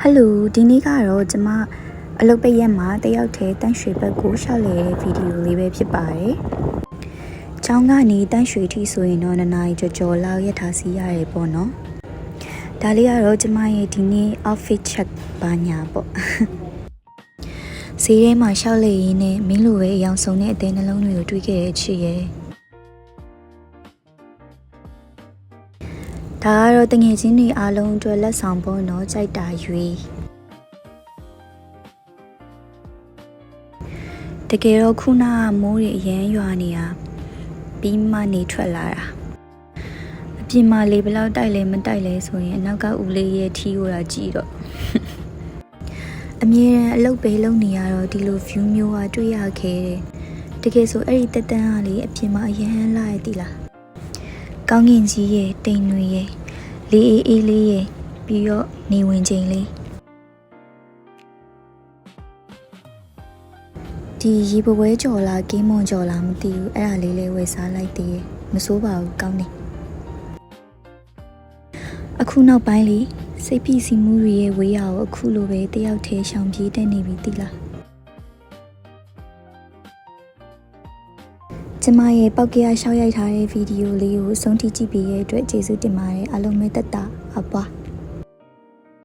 Hello ဒီနေ့ကတော့ကျမအလုပ်ပိတ်ရက်မှာတယောက်တည်းတန်းရွှေဘက်ကိုရှောက်လေတဲ့ဗီဒီယိုလေးပဲဖြစ်ပါတယ်။ကျောင်းကနေတန်းရွှေထိဆိုရင်တော့နှစ်နာရီကျော်လောက်ရထားစီရတယ်ပေါ့နော်။ဒါလေးကတော့ကျမရဲ့ဒီနေ့ outfit check ပါညာပေါ့။ဈေးထဲမှာရှောက်လေရင်းနဲ့မင်းလိုပဲအယောင်ဆုံးတဲ့အသေးနှလုံးတွေကိုတွေးခဲ့တဲ့ချစ်ရဲ့။ဒါကတော့တငယ်ချင်းတွေအားလုံးအတွက်လက်ဆောင်ပေါ့နော်ကြိုက်တာရွေးတကယ်တော့ခုနကမိုးတွေအရမ်းရွာနေတာပြီးမှနေထွက်လာတာအပြင်မှာလေဘယ်လောက်တိုက်လဲမတိုက်လဲဆိုရင်အနောက်ကဦးလေးရဲ့ထီးကိုတာကြည့်တော့အမြဲတမ်းအလုပ်ပဲလုပ်နေရတော့ဒီလို view မျိုးကတွေ့ရခဲ့တယ်တကယ်ဆိုအဲ့ဒီတက်တန်းကလေအပြင်မှာအရန်လာရည်လားကောင်းကင်ကြီးရဲ့တိမ်တွေရဲ့လေးအေးလေးရဲ့ပြီးတော့နေဝင်ချိန်လေးဒီရေပွဲကြော်လာကင်းမွန်ကြော်လာမသိဘူးအဲ့ဒါလေးလေးဝယ်စားလိုက်သေးတယ်မစိုးပါဘူးကောင်းတယ်အခုနောက်ပိုင်းလေစိတ်ဖိစီးမှုတွေရဲ့ဝေးရကိုအခုလိုပဲတယောက်တည်းရှောင်ပြေးတက်နေပြီသိလားကျမရဲ့ပောက်ကရရှောက်ရိုက်ထားတဲ့ဗီဒီယိုလေးကိုအဆုံးထိကြည့်ပြီးရဲ့အတွက်ကျေးဇူးတင်ပါတယ်အားလုံးပဲတက်တာအပွား